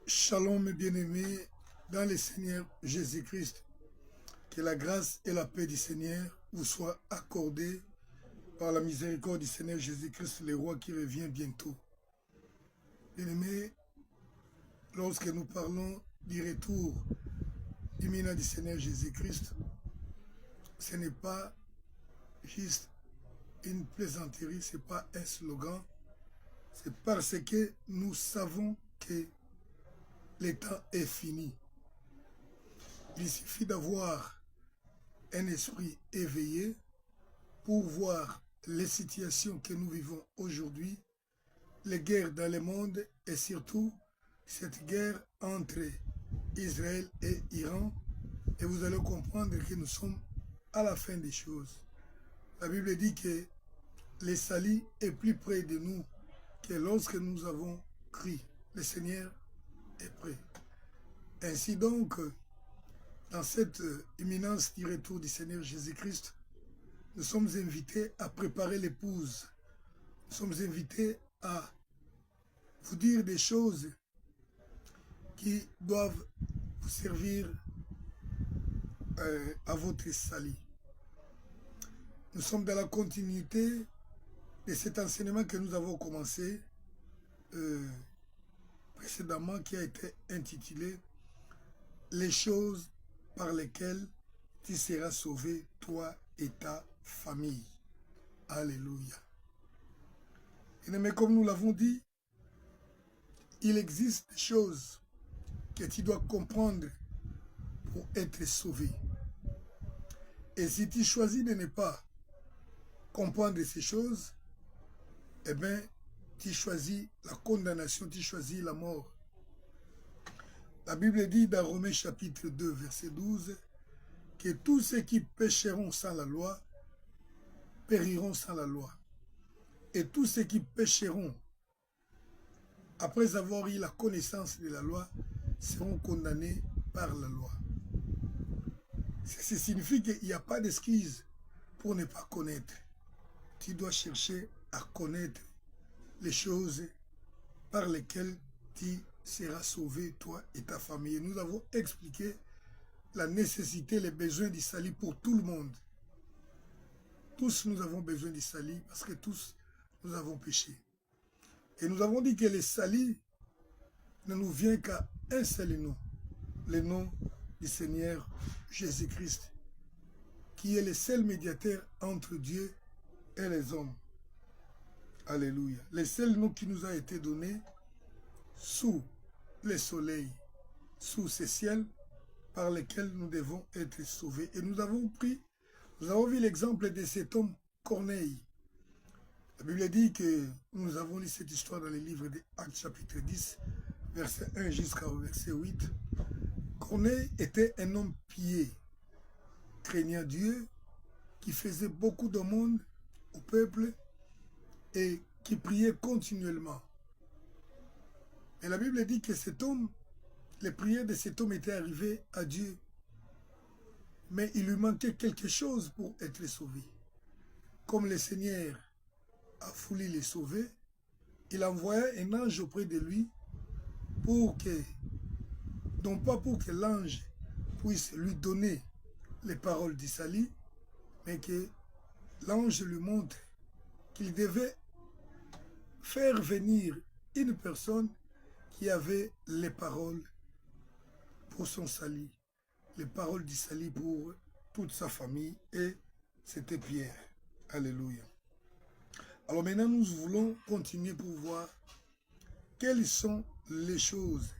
Shalom mes bien-aimés dans le Seigneur Jésus-Christ. Que la grâce et la paix du Seigneur vous soient accordées par la miséricorde du Seigneur Jésus-Christ, le roi qui revient bientôt. Bien-aimés, lorsque nous parlons du retour imminent du Seigneur Jésus-Christ, ce n'est pas juste une plaisanterie, ce n'est pas un slogan, c'est parce que nous savons que le temps est fini. Il suffit d'avoir un esprit éveillé pour voir les situations que nous vivons aujourd'hui, les guerres dans le monde et surtout cette guerre entre Israël et Iran. Et vous allez comprendre que nous sommes à la fin des choses. La Bible dit que le salut est plus près de nous que lorsque nous avons crié. Le Seigneur est prêt. Ainsi donc, dans cette imminence du retour du Seigneur Jésus-Christ, nous sommes invités à préparer l'épouse. Nous sommes invités à vous dire des choses qui doivent vous servir à votre salut. Nous sommes dans la continuité de cet enseignement que nous avons commencé précédemment, qui a été intitulé « Les choses par lesquelles tu seras sauvé, toi et ta famille. » Alléluia. Mais comme nous l'avons dit, il existe des choses que tu dois comprendre pour être sauvé. Et si tu choisis de ne pas comprendre ces choses, eh bien, tu choisis la condamnation, tu choisis la mort. La Bible dit dans Romains chapitre 2, verset 12, que tous ceux qui pécheront sans la loi périront sans la loi. Et tous ceux qui pécheront après avoir eu la connaissance de la loi seront condamnés par la loi. Ceci signifie qu'il n'y a pas d'excuse pour ne pas connaître. Tu dois chercher à connaître les choses par lesquelles tu seras sauvé, toi et ta famille. Nous avons expliqué la nécessité, les besoins du salut pour tout le monde. Tous nous avons besoin du salut parce que tous nous avons péché. Et nous avons dit que le salut ne nous vient qu'à un seul nom, le nom du Seigneur Jésus-Christ, qui est le seul médiateur entre Dieu et les hommes. Alléluia. Le seul nom qui nous a été donné sous le soleil, sous ces ciels par lesquels nous devons être sauvés. Et nous avons vu l'exemple de cet homme Corneille. La Bible dit que nous avons lu cette histoire dans les livres des Actes chapitre 10, verset 1 jusqu'au verset 8. Corneille était un homme pieux, craignant Dieu, qui faisait beaucoup d'aumônes au peuple et qui priait continuellement. Et la Bible dit que cet homme, les prières de cet homme étaient arrivées à Dieu, mais il lui manquait quelque chose pour être sauvé. Comme le Seigneur a voulu les sauver, il envoya un ange auprès de lui pour que, non pas pour que l'ange puisse lui donner les paroles du salut, mais que l'ange lui montre qu'il devait faire venir une personne qui avait les paroles pour son salut, les paroles du salut pour toute sa famille, et c'était Pierre. Alléluia. Alors maintenant, nous voulons continuer pour voir quelles sont les choses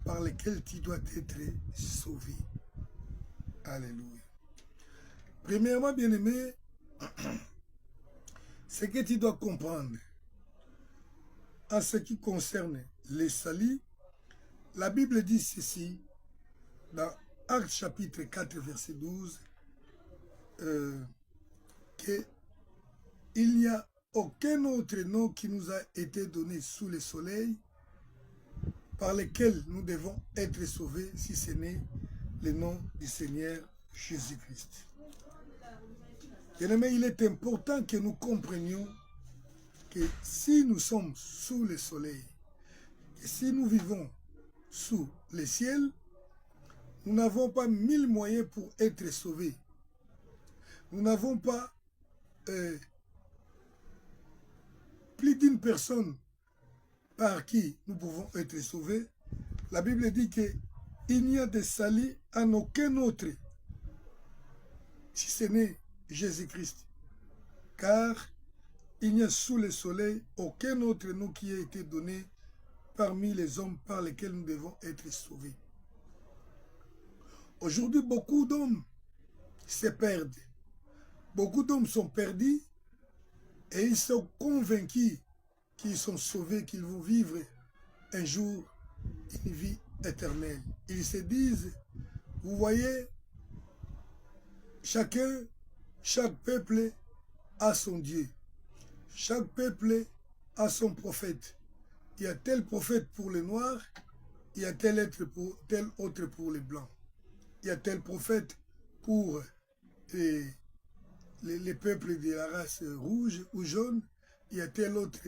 par lesquelles tu dois être sauvé. Alléluia. Premièrement, bien-aimé, ce que tu dois comprendre en ce qui concerne les saluts, la Bible dit ceci dans Actes chapitre 4, verset 12, qu'il n'y a aucun autre nom qui nous a été donné sous le soleil par lequel nous devons être sauvés si ce n'est le nom du Seigneur Jésus-Christ. Bien-aimé, il est important que nous comprenions que si nous sommes sous le soleil, et si nous vivons sous le ciel, nous n'avons pas 1000 moyens pour être sauvés. Nous n'avons pas plus d'une personne par qui nous pouvons être sauvés. La Bible dit qu'il n'y a de salut en aucun autre, si ce n'est Jésus-Christ. Car il n'y a sous le soleil aucun autre nom qui a été donné parmi les hommes par lesquels nous devons être sauvés. Aujourd'hui, beaucoup d'hommes se perdent. Beaucoup d'hommes sont perdus et ils sont convaincus qu'ils sont sauvés, qu'ils vont vivre un jour une vie éternelle. Ils se disent, vous voyez, chaque peuple a son Dieu. Chaque peuple a son prophète. Il y a tel prophète pour les Noirs, il y a tel autre pour les Blancs. Il y a tel prophète pour les peuples de la race rouge ou jaune, il y a tel autre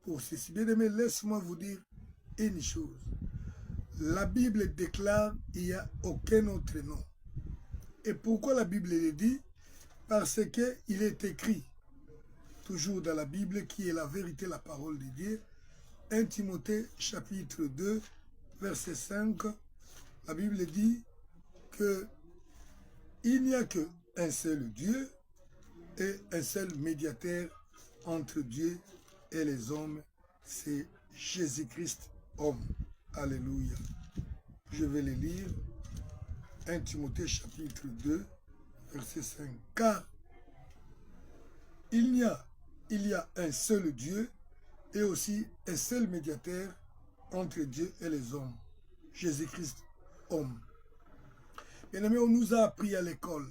pour ceci. Bien aimé, laisse-moi vous dire une chose. La Bible déclare qu'il n'y a aucun autre nom. Et pourquoi la Bible le dit? Parce qu'il est écrit, toujours dans la Bible, qui est la vérité, la parole de Dieu, 1 Timothée chapitre 2, verset 5, la Bible dit qu'il n'y a qu'un seul Dieu et un seul médiateur entre Dieu et les hommes, c'est Jésus-Christ, homme. Alléluia. Je vais le lire. 1 Timothée chapitre 2, verset 5. Car il y a un seul Dieu et aussi un seul médiateur entre Dieu et les hommes, Jésus-Christ, homme. Bien aimé, on nous a appris à l'école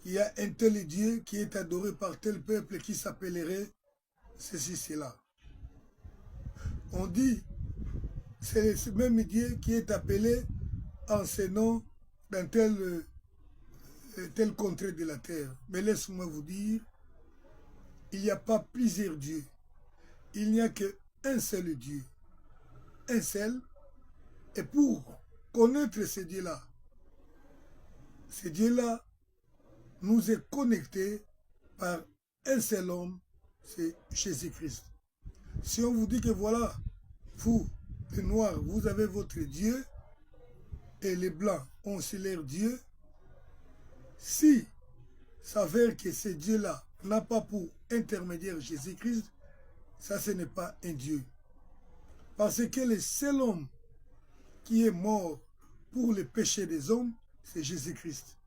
qu'il y a un tel Dieu qui est adoré par tel peuple qui s'appellerait ceci, cela. On dit, c'est ce même Dieu qui est appelé en ce nom dans tel contrée de la terre. Mais laisse-moi vous dire, il n'y a pas plusieurs dieux. Il n'y a qu'un seul Dieu. Un seul. Et pour connaître ce Dieu-là nous est connecté par un seul homme, c'est Jésus-Christ. Si on vous dit que voilà, vous, les Noirs, vous avez votre Dieu, et les Blancs ont aussi leur Dieu, si s'avère que ce Dieu-là n'a pas pour intermédiaire Jésus-Christ, ça ce n'est pas un Dieu. Parce que le seul homme qui est mort pour les péchés des hommes, c'est Jésus-Christ.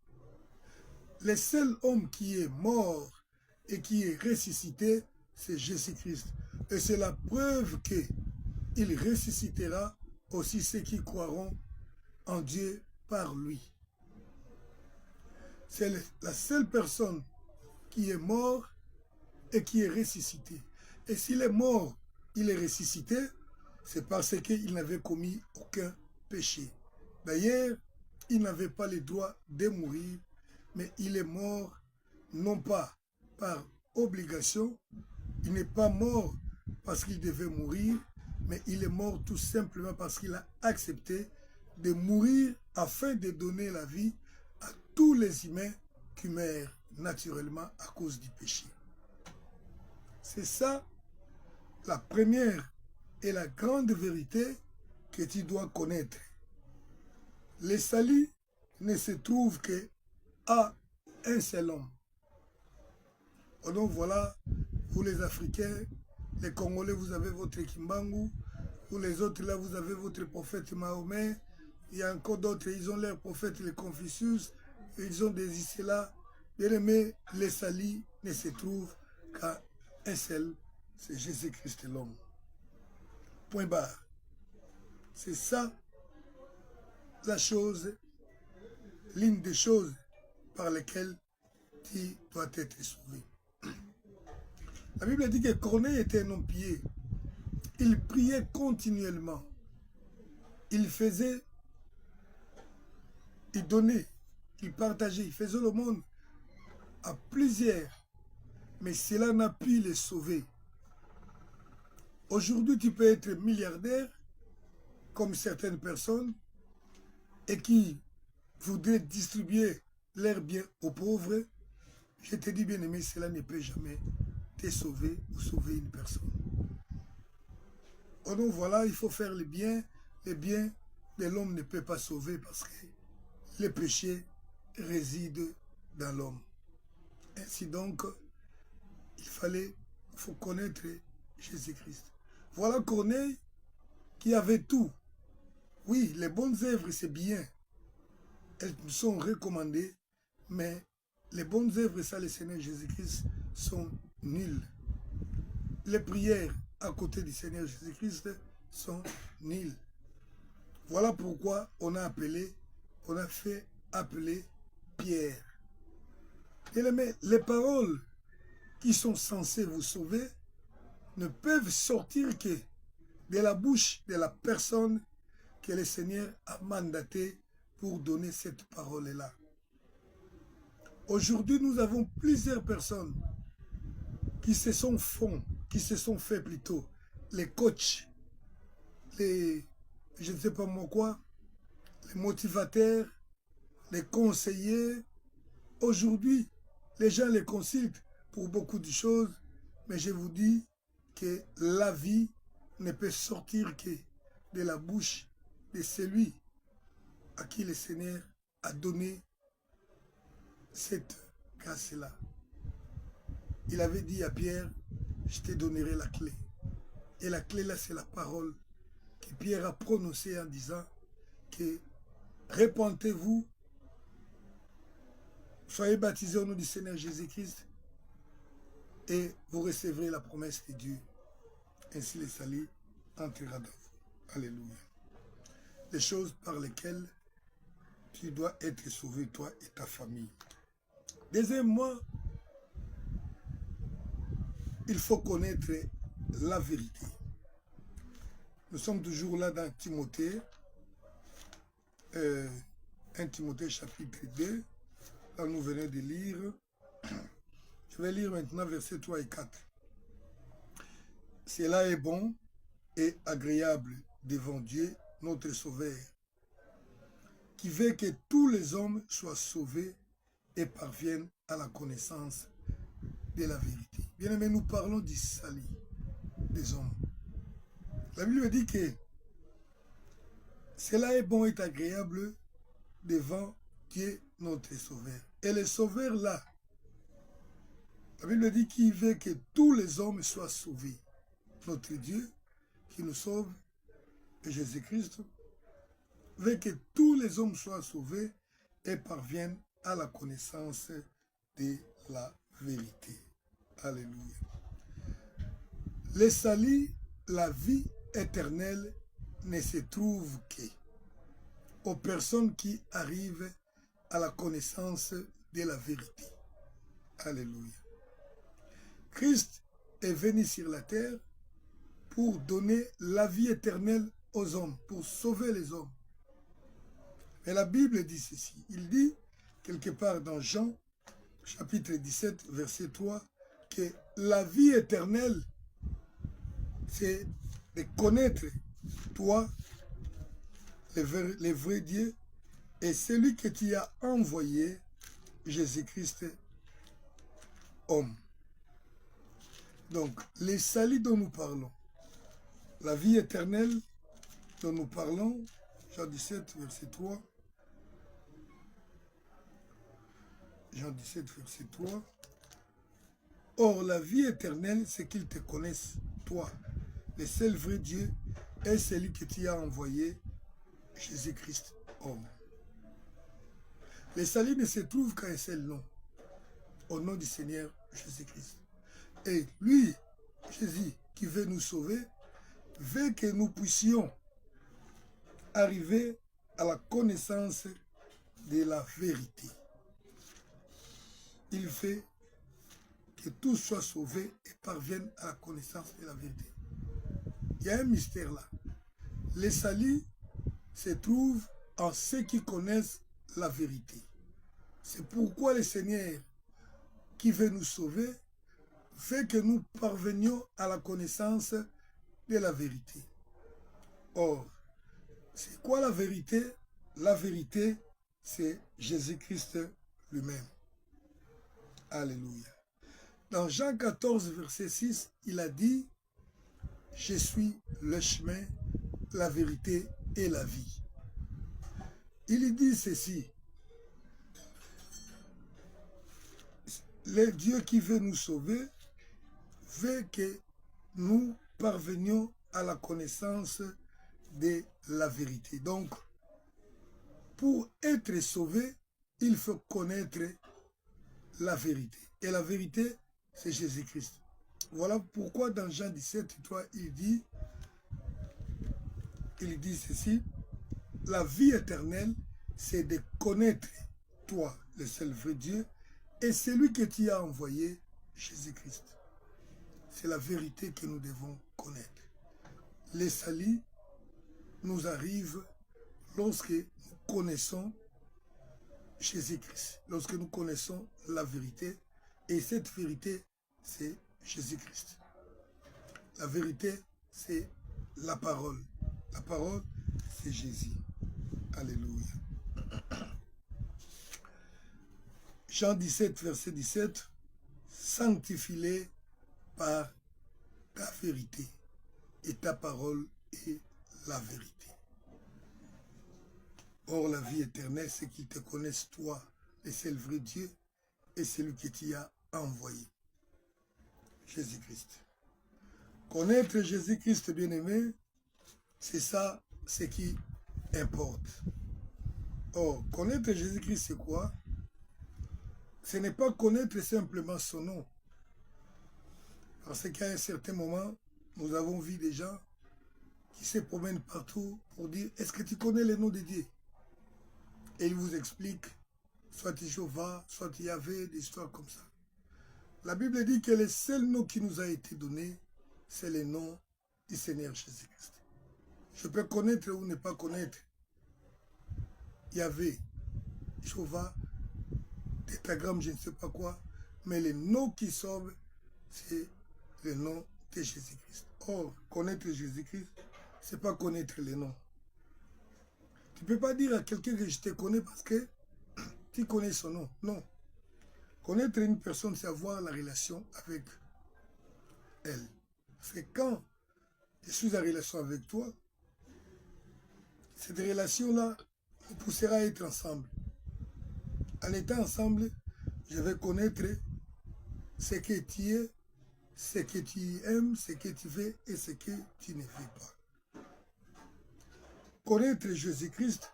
Le seul homme qui est mort et qui est ressuscité, c'est Jésus-Christ. Et c'est la preuve qu'il ressuscitera aussi ceux qui croiront en Dieu par lui. C'est la seule personne qui est mort et qui est ressuscité. Et s'il est mort, il est ressuscité, c'est parce qu'il n'avait commis aucun péché. D'ailleurs, il n'avait pas le droit de mourir, mais il est mort non pas par obligation, il n'est pas mort parce qu'il devait mourir, mais il est mort tout simplement parce qu'il a accepté de mourir afin de donner la vie à tous les humains qui meurent naturellement à cause du péché. C'est ça la première et la grande vérité que tu dois connaître. Le salut ne se trouve qu'à un seul homme. Donc voilà, vous les Africains, les Congolais, vous avez votre Kimbangu, vous les autres là, vous avez votre prophète Mahomet, il y a encore d'autres, ils ont leur prophète, les Confucius, ils ont des Isla. Bien aimé, le salut ne se trouve qu'à un seul, c'est Jésus-Christ l'homme. Point barre. C'est ça la chose, l'une des choses par lesquelles tu dois être sauvé. La Bible dit que Corneille était un homme pieux. Il priait continuellement. Il faisait, il donnait, il partageait, il faisait le monde à plusieurs. Mais cela n'a pu les sauver. Aujourd'hui, tu peux être milliardaire, comme certaines personnes et qui voudraient distribuer leurs biens aux pauvres, je te dis, bien-aimé, cela ne peut jamais te sauver ou sauver une personne. Oh non, voilà, il faut faire le bien de l'homme ne peut pas sauver parce que le péché réside dans l'homme. Ainsi donc, faut connaître Jésus-Christ. Voilà Corneille qui avait tout. Oui, les bonnes œuvres, c'est bien. Elles nous sont recommandées, mais les bonnes œuvres, ça, le Seigneur Jésus-Christ, sont nulles. Les prières à côté du Seigneur Jésus-Christ sont nulles. Voilà pourquoi on a fait appeler Pierre. Bien-aimés, les paroles qui sont censées vous sauver ne peuvent sortir que de la bouche de la personne que le Seigneur a mandaté pour donner cette parole-là. Aujourd'hui, nous avons plusieurs personnes qui se sont fait plutôt, les coachs, les, je ne sais pas moi quoi, les motivateurs, les conseillers. Aujourd'hui, les gens les consultent pour beaucoup de choses, mais je vous dis que la vie ne peut sortir que de la bouche de celui à qui le Seigneur a donné cette grâce-là. Il avait dit à Pierre, je te donnerai la clé. Et la clé là, c'est la parole que Pierre a prononcée en disant que repentez-vous, soyez baptisés au nom du Seigneur Jésus-Christ et vous recevrez la promesse de Dieu. Ainsi le salut entrera dans vous. Alléluia. Les choses par lesquelles tu dois être sauvé, toi et ta famille. Deuxièmement, il faut connaître la vérité. Nous sommes toujours là dans Timothée, 1 Timothée chapitre 2, là nous venons de lire. Je vais lire maintenant versets 3 et 4. Cela est bon et agréable devant Dieu, notre Sauveur, qui veut que tous les hommes soient sauvés et parviennent à la connaissance de la vérité. Bien aimé, nous parlons du salut des hommes. La Bible dit que cela est bon et agréable devant Dieu, notre Sauveur. Et le Sauveur là, la Bible dit qu'il veut que tous les hommes soient sauvés. Notre Dieu qui nous sauve, Jésus-Christ, veut que tous les hommes soient sauvés et parviennent à la connaissance de la vérité. Alléluia. Le salut, la vie éternelle ne se trouve qu'aux personnes qui arrivent à la connaissance de la vérité. Alléluia. Christ est venu sur la terre pour donner la vie éternelle aux hommes, pour sauver les hommes. Mais la Bible dit ceci. Il dit, quelque part dans Jean, chapitre 17, verset 3, que la vie éternelle, c'est de connaître toi, le vrai Dieu, et celui que tu as envoyé, Jésus-Christ, homme. Donc, les saluts dont nous parlons, la vie éternelle dont nous parlons, Jean 17, verset 3, Jean 17, verset 3, or, la vie éternelle, c'est qu'ils te connaissent, toi, le seul vrai Dieu, et celui que tu as envoyé, Jésus-Christ, homme. Le salut ne se trouve qu'à un seul nom, au nom du Seigneur Jésus-Christ. Et lui, Jésus, qui veut nous sauver, veut que nous puissions arriver à la connaissance de la vérité. Il veut que tous soient sauvés et parviennent à la connaissance de la vérité. Il y a un mystère là. Le salut se trouve en ceux qui connaissent la vérité. C'est pourquoi le Seigneur, qui veut nous sauver, fait que nous parvenions à la connaissance de la vérité. Or, quoi la vérité? La vérité, c'est Jésus-Christ lui-même. Alléluia. Dans Jean 14, verset 6, il a dit, « Je suis le chemin, la vérité et la vie. » Il dit ceci, « Le Dieu qui veut nous sauver veut que nous parvenions à la connaissance de la vérité. » Donc, pour être sauvé, il faut connaître la vérité. Et la vérité, c'est Jésus-Christ. Voilà pourquoi dans Jean 17, 3, il dit ceci, « La vie éternelle, c'est de connaître toi, le seul vrai Dieu, et celui que tu as envoyé, Jésus-Christ. » C'est la vérité que nous devons connaître. Les salis nous arrivent lorsque nous connaissons Jésus-Christ, lorsque nous connaissons la vérité, et cette vérité, c'est Jésus-Christ. La vérité, c'est la parole. La parole, c'est Jésus. Alléluia. Jean 17, verset 17, « Sanctifie-les par ta vérité, et ta parole est la vérité. » Or, la vie éternelle, c'est qu'ils te connaissent, toi, le seul vrai Dieu, et celui que tu as envoyé, Jésus-Christ. Connaître Jésus-Christ, bien-aimé, c'est ça ce qui importe. Or, connaître Jésus-Christ, c'est quoi? Ce n'est pas connaître simplement son nom. Parce qu'à un certain moment, nous avons vu des gens qui se promènent partout pour dire, est-ce que tu connais le nom de Dieu? Et ils vous expliquent, soit Jéhovah, soit Yahvé, des histoires comme ça. La Bible dit que le seul nom qui nous a été donné, c'est le nom du Seigneur Jésus-Christ. Je peux connaître ou ne pas connaître Yahvé, Jéhovah, tétragramme, je ne sais pas quoi, mais le nom qui sauve, c'est le nom de Jésus-Christ. Or, connaître Jésus-Christ, ce n'est pas connaître le nom. Tu ne peux pas dire à quelqu'un que je te connais parce que tu connais son nom. Non. Connaître une personne, c'est avoir la relation avec elle. C'est quand je suis en relation avec toi, cette relation-là nous poussera à être ensemble. En étant ensemble, je vais connaître ce que tu es, ce que tu aimes, ce que tu veux et ce que tu ne veux pas. Connaître Jésus-Christ,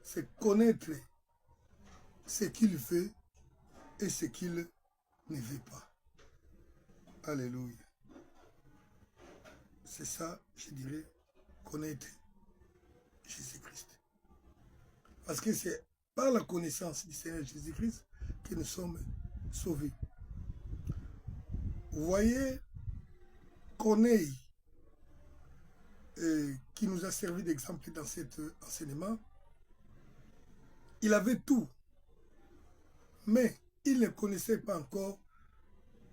c'est connaître ce qu'il veut et ce qu'il ne veut pas. Alléluia. C'est ça, je dirais, connaître Jésus-Christ. Parce que c'est par la connaissance du Seigneur Jésus-Christ que nous sommes sauvés. Vous voyez, Corneille, qui nous a servi d'exemple dans cet enseignement, il avait tout, mais il ne connaissait pas encore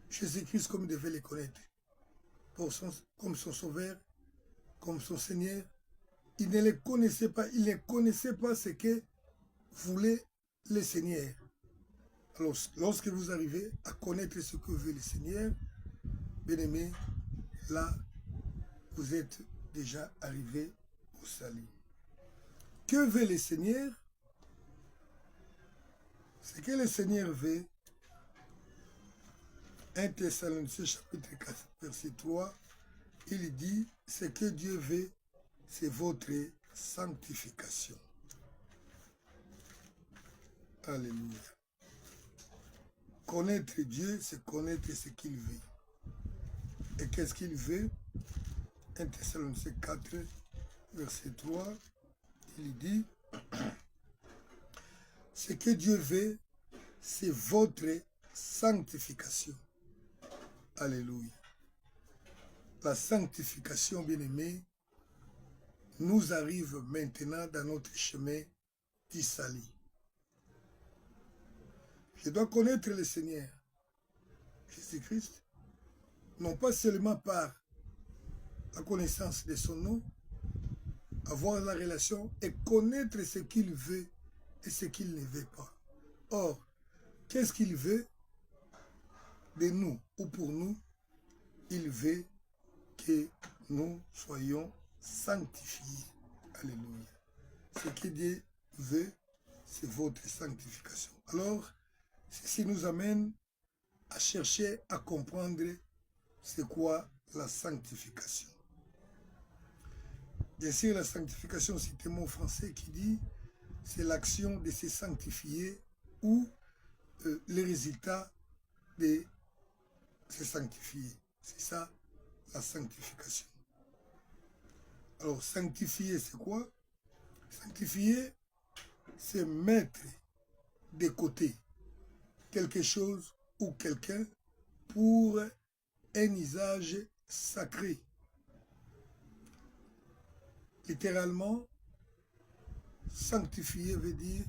Jésus-Christ comme il devait le connaître, comme son sauveur, comme son Seigneur. Il ne le connaissait pas, il ne connaissait pas ce que voulait le Seigneur. Alors, lorsque vous arrivez à connaître ce que veut le Seigneur, bien-aimé, là, vous êtes déjà arrivé au salut. Que veut le Seigneur? Ce que le Seigneur veut, 1 Thessaloniciens chapitre 4, verset 3, il dit, ce que Dieu veut, c'est votre sanctification. Alléluia. Connaître Dieu, c'est connaître ce qu'il veut. Et qu'est-ce qu'il veut? 1 Thessaloniciens 4, verset 3, il dit, ce que Dieu veut, c'est votre sanctification. Alléluia. La sanctification, bien-aimée, nous arrive maintenant dans notre chemin du salut. Je dois connaître le Seigneur Jésus-Christ, non pas seulement par la connaissance de son nom, avoir la relation et connaître ce qu'il veut et ce qu'il ne veut pas. Or, qu'est-ce qu'il veut de nous ou pour nous? Il veut que nous soyons sanctifiés. Alléluia. Ce que Dieu veut, c'est votre sanctification. Alors, ceci nous amène à chercher à comprendre c'est quoi la sanctification. Bien sûr, la sanctification, c'est un mot français qui dit c'est l'action de se sanctifier ou les résultats de se sanctifier. C'est ça, la sanctification. Alors, sanctifier, c'est quoi? Sanctifier, c'est mettre de côté quelque chose ou quelqu'un pour un usage sacré. Littéralement, sanctifier veut dire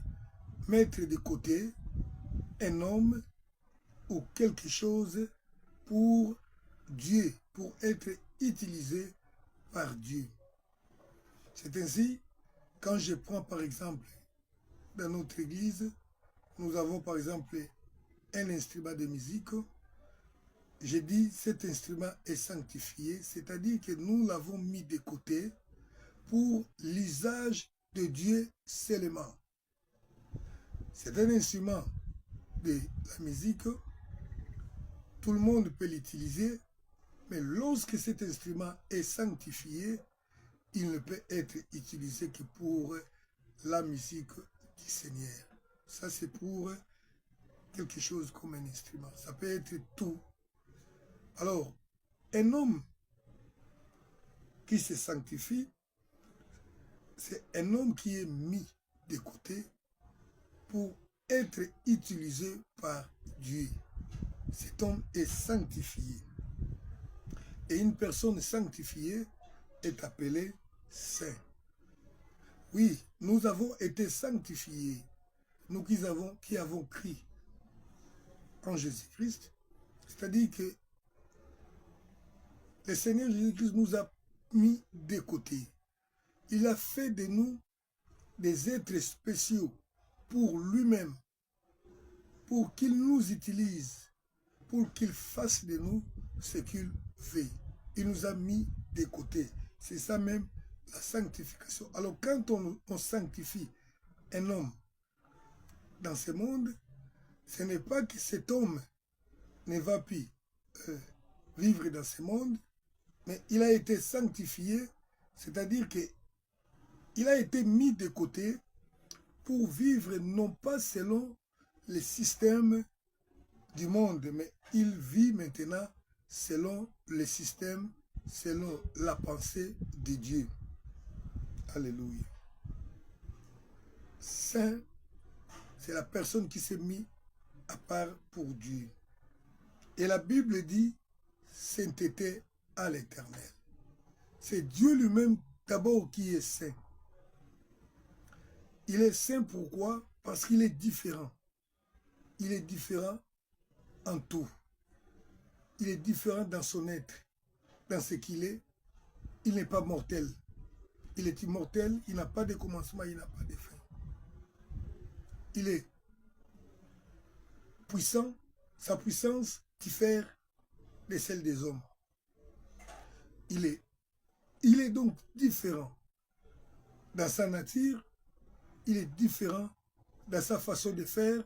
mettre de côté un homme ou quelque chose pour Dieu, pour être utilisé par Dieu. C'est ainsi, quand je prends par exemple, dans notre église, nous avons par exemple un instrument de musique. Je dis cet instrument est sanctifié, c'est-à-dire que nous l'avons mis de côté pour l'usage de Dieu seulement. C'est un instrument de la musique, tout le monde peut l'utiliser, mais lorsque cet instrument est sanctifié, il ne peut être utilisé que pour la musique du Seigneur. Ça, c'est pour quelque chose comme un instrument. Ça peut être tout. Alors, un homme qui se sanctifie, c'est un homme qui est mis de côté pour être utilisé par Dieu. Cet homme est sanctifié. Et une personne sanctifiée est appelée saint. Oui, nous avons été sanctifiés, nous qui avons cru en Jésus-Christ. C'est-à-dire que le Seigneur Jésus-Christ nous a mis de côté. Il a fait de nous des êtres spéciaux pour lui-même, pour qu'il nous utilise, pour qu'il fasse de nous ce qu'il veut. Il nous a mis de côté. C'est ça même la sanctification. Alors quand on sanctifie un homme dans ce monde, ce n'est pas que cet homme ne va plus vivre dans ce monde, mais il a été sanctifié, c'est-à-dire qu'il a été mis de côté pour vivre non pas selon les systèmes du monde, mais il vit maintenant selon le système, selon la pensée de Dieu. Alléluia. Saint, c'est la personne qui s'est mise à part pour Dieu. Et la Bible dit sainteté à l'Éternel. C'est Dieu lui-même d'abord qui est saint. Il est saint pourquoi? Parce qu'il est différent. Il est différent en tout. Il est différent dans son être, dans ce qu'il est. Il n'est pas mortel. Il est immortel, il n'a pas de commencement, il n'a pas de fin. Il est puissant, sa puissance diffère de celle des hommes. Il est donc différent dans sa nature, il est différent dans sa façon de faire,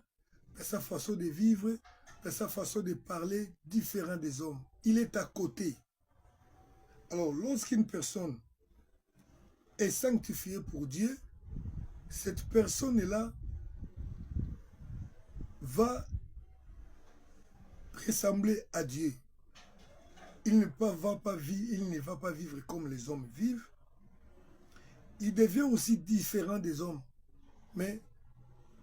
dans sa façon de vivre, dans sa façon de parler, différent des hommes. Il est à côté. Alors, lorsqu'une personne est sanctifiée pour Dieu, cette personne-là va ressembler à Dieu. Il ne va pas vivre comme les hommes vivent. Il devient aussi différent des hommes. Mais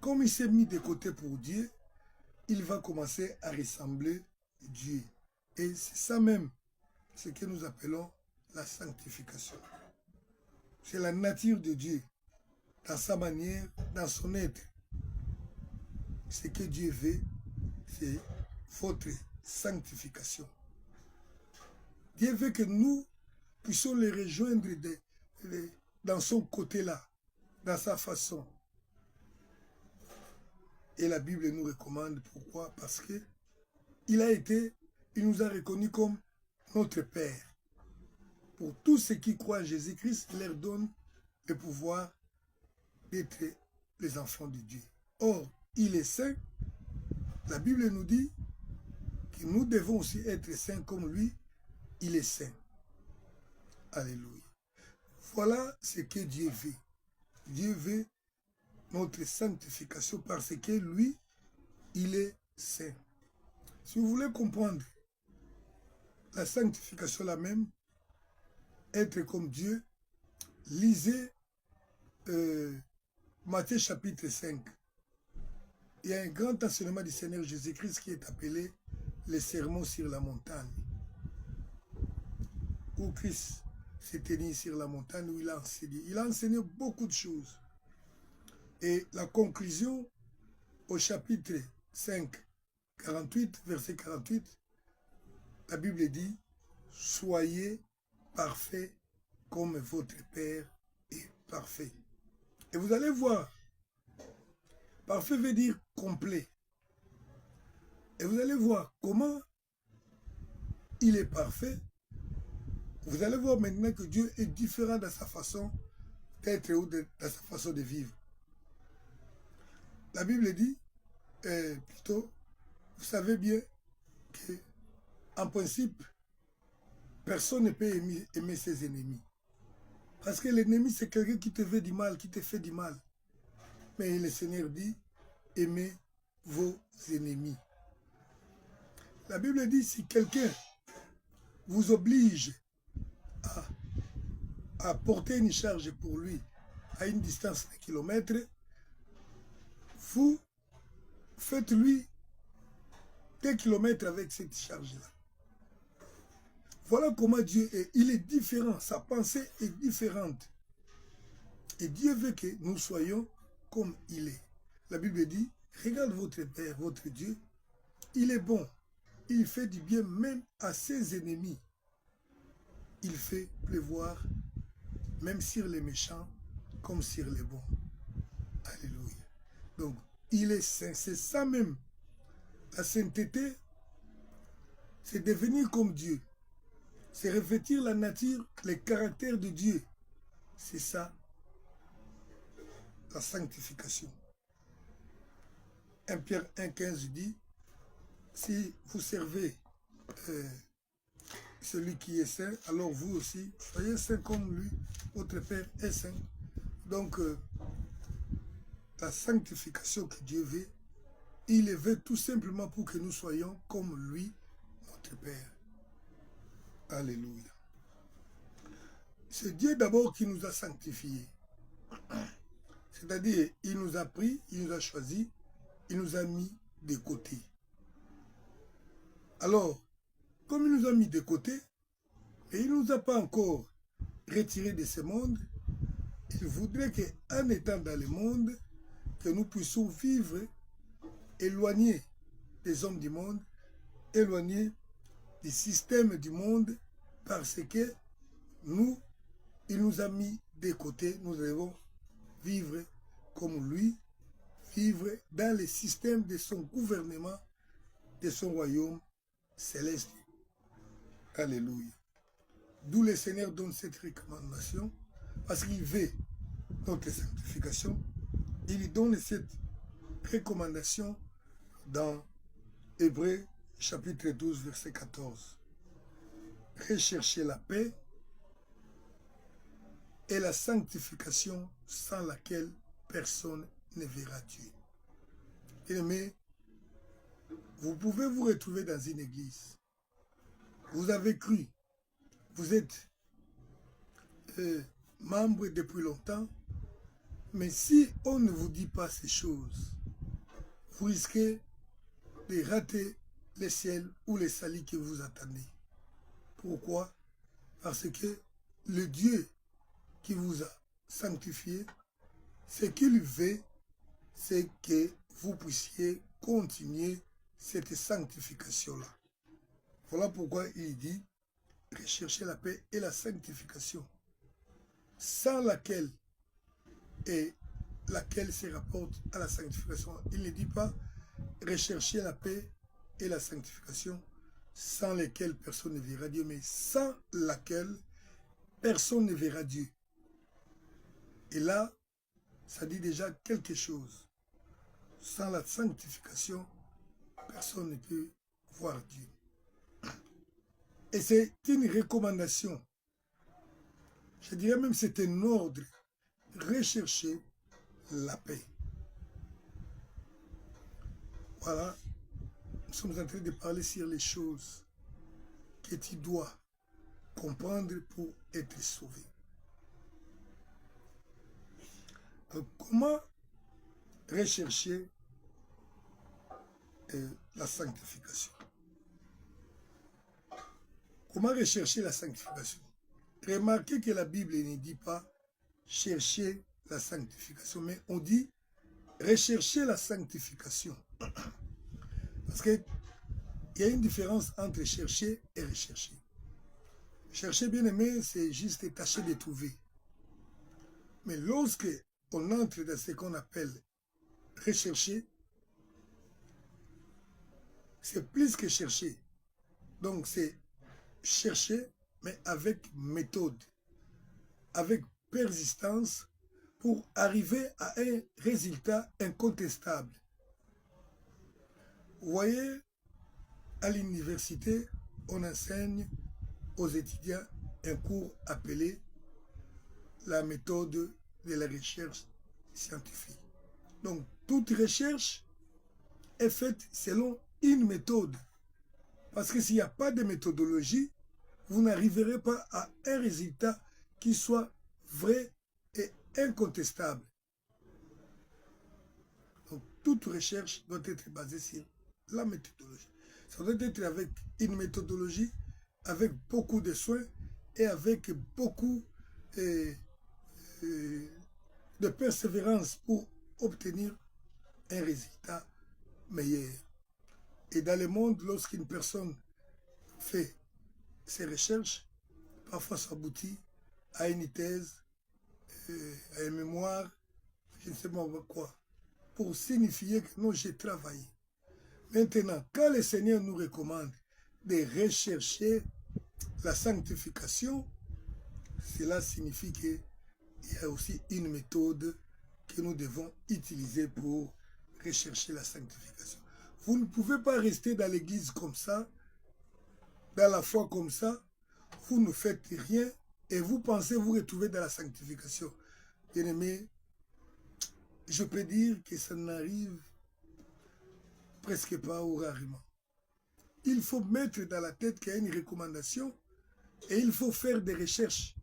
comme il s'est mis de côté pour Dieu, il va commencer à ressembler à Dieu. Et c'est ça même ce que nous appelons la sanctification. C'est la nature de Dieu, dans sa manière, dans son être. Ce que Dieu veut, c'est votre sanctification. Dieu veut que nous puissions les rejoindre dans son côté-là, dans sa façon. Et la Bible nous recommande. Pourquoi? Parce que il nous a reconnus comme notre Père. Pour tous ceux qui croient en Jésus-Christ, il leur donne le pouvoir d'être les enfants de Dieu. Or, il est saint. La Bible nous dit que nous devons aussi être saints comme lui. Il est saint. Alléluia. Voilà ce que Dieu veut. Dieu veut notre sanctification parce que lui, il est saint. Si vous voulez comprendre la sanctification la même, être comme Dieu, lisez Matthieu chapitre 5. Il y a un grand enseignement du Seigneur Jésus-Christ qui est appelé le sermon sur la montagne. Où Christ s'est tenu sur la montagne où il a enseigné. Il a enseigné beaucoup de choses. Et la conclusion au chapitre 5, 48, verset 48, la Bible dit « Soyez parfaits comme votre Père est parfait. » Et vous allez voir, parfait veut dire complet. Et vous allez voir comment il est parfait. Vous allez voir maintenant que Dieu est différent dans sa façon d'être ou dans sa façon de vivre. La Bible dit, plutôt, vous savez bien que, en principe, personne ne peut aimer ses ennemis. Parce que l'ennemi, c'est quelqu'un qui te veut du mal, qui te fait du mal. Mais le Seigneur dit, aimez vos ennemis. La Bible dit, si quelqu'un vous oblige à porter une charge pour lui à une distance de kilomètres, vous faites-lui 2 kilomètres avec cette charge-là. Voilà comment Dieu est. Il est différent. Sa pensée est différente. Et Dieu veut que nous soyons comme il est. La Bible dit, regarde votre Père, votre Dieu. Il est bon. Il fait du bien même à ses ennemis. Il fait pleuvoir même sur les méchants comme sur les bons. Alléluia. Donc, il est saint. C'est ça même. La sainteté, c'est devenir comme Dieu. C'est revêtir la nature, les caractères de Dieu. C'est ça, la sanctification. 1 Pierre 1,15 dit, si vous servez celui qui est saint, alors vous aussi, soyez saint comme lui, votre Père est saint. Donc, la sanctification que Dieu veut, il le veut tout simplement pour que nous soyons comme lui, notre Père. Alléluia. C'est Dieu d'abord qui nous a sanctifiés. C'est-à-dire, il nous a pris, il nous a choisis, il nous a mis de côté. Alors, comme il nous a mis de côté, et il ne nous a pas encore retirés de ce monde, il voudrait qu'en étant dans le monde, que nous puissions vivre éloignés des hommes du monde, éloignés du système du monde, parce que il nous a mis de côté, nous devons vivre comme lui, vivre dans le système de son gouvernement, de son royaume céleste. Alléluia. D'où le Seigneur donne cette recommandation, parce qu'il veut notre sanctification. Il lui donne cette recommandation dans Hébreux chapitre 12, verset 14. Recherchez la paix et la sanctification sans laquelle personne ne verra Dieu. Bien-aimés, vous pouvez vous retrouver dans une église. Vous avez cru, vous êtes membre depuis longtemps, mais si on ne vous dit pas ces choses, vous risquez de rater le ciel ou les saluts que vous attendez. Pourquoi? Parce que le Dieu qui vous a sanctifié, ce qu'il veut, c'est que vous puissiez continuer cette sanctification-là. Voilà pourquoi il dit, recherchez la paix et la sanctification. sans laquelle se rapporte à la sanctification. Il ne dit pas rechercher la paix et la sanctification, sans lesquelles personne ne verra Dieu, mais sans laquelle personne ne verra Dieu. Et là, ça dit déjà quelque chose. Sans la sanctification, personne ne peut voir Dieu. Et c'est une recommandation. Je dirais même c'est un ordre. Rechercher la paix. Voilà. Nous sommes en train de parler sur les choses que tu dois comprendre pour être sauvé. Alors, comment rechercher la sanctification? Comment rechercher la sanctification? Remarquez que la Bible ne dit pas chercher la sanctification, mais on dit rechercher la sanctification. Parce qu'il y a une différence entre chercher et rechercher. Chercher, bien aimé, c'est juste tâcher de trouver. Mais lorsque on entre dans ce qu'on appelle rechercher, c'est plus que chercher. Donc c'est chercher, mais avec méthode, avec persistance, pour arriver à un résultat incontestable. Vous voyez, à l'université, on enseigne aux étudiants un cours appelé la méthode de la recherche scientifique. Donc, toute recherche est faite selon une méthode. Parce que s'il n'y a pas de méthodologie, vous n'arriverez pas à un résultat qui soit vrai et incontestable. Donc, toute recherche doit être basée sur la méthodologie. Ça doit être avec une méthodologie, avec beaucoup de soins et avec beaucoup de persévérance pour obtenir un résultat meilleur. Et dans le monde, lorsqu'une personne fait ses recherches, parfois ça aboutit à une thèse, à une mémoire, je ne sais pas quoi, pour signifier que non, j'ai travaillé. Maintenant, quand le Seigneur nous recommande de rechercher la sanctification, cela signifie qu'il y a aussi une méthode que nous devons utiliser pour rechercher la sanctification. Vous ne pouvez pas rester dans l'église comme ça, dans la foi comme ça, vous ne faites rien et vous pensez vous retrouver dans la sanctification. Bien-aimés, je peux dire que ça n'arrive presque pas ou rarement. Il faut mettre dans la tête qu'il y a une recommandation et il faut faire des recherches.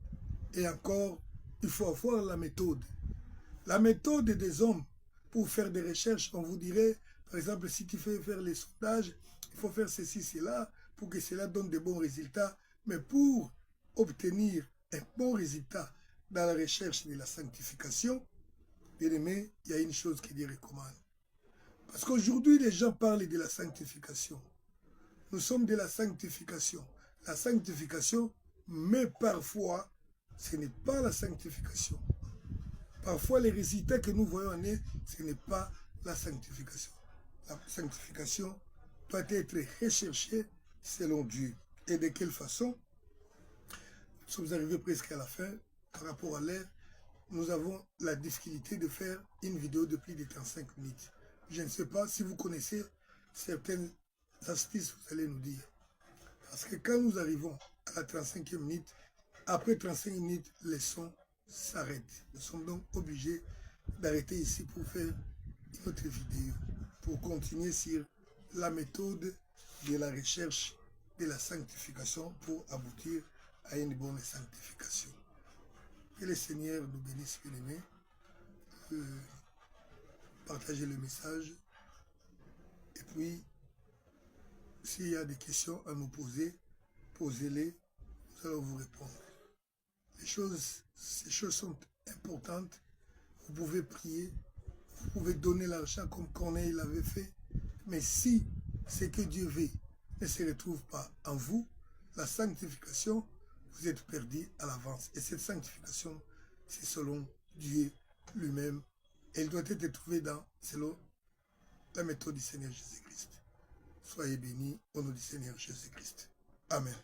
Et encore, il faut avoir la méthode. La méthode des hommes pour faire des recherches, on vous dirait, par exemple, si tu fais faire les sondages, il faut faire ceci, cela, pour que cela donne de bons résultats. Mais pour obtenir un bon résultat dans la recherche de la sanctification, bien aimé, il y a une chose qui Dieu recommande. Parce qu'aujourd'hui, les gens parlent de la sanctification. Nous sommes de la sanctification. La sanctification, mais parfois, ce n'est pas la sanctification. Parfois, les résultats que nous voyons en eux, ce n'est pas la sanctification. La sanctification doit être recherchée selon Dieu. Et de quelle façon? Nous sommes arrivés presque à la fin. Par rapport à l'heure, nous avons la difficulté de faire une vidéo de plus de 35 minutes. Je ne sais pas si vous connaissez certaines astuces, vous allez nous dire. Parce que quand nous arrivons à la 35e minute, après 35 minutes, les sons s'arrêtent. Nous sommes donc obligés d'arrêter ici pour faire une autre vidéo, pour continuer sur la méthode de la recherche de la sanctification pour aboutir à une bonne sanctification. Que le Seigneur nous bénisse, bien-aimés. Partagez le message. Et puis, s'il y a des questions à nous poser, posez-les, nous allons vous répondre. Ces choses sont importantes. Vous pouvez prier, vous pouvez donner l'argent comme Corneille l'avait fait. Mais si ce que Dieu veut ne se retrouve pas en vous, la sanctification, vous êtes perdu à l'avance. Et cette sanctification c'est selon Dieu lui-même. Elle doit être trouvée selon la méthode du Seigneur Jésus-Christ. Soyez bénis au nom du Seigneur Jésus-Christ. Amen.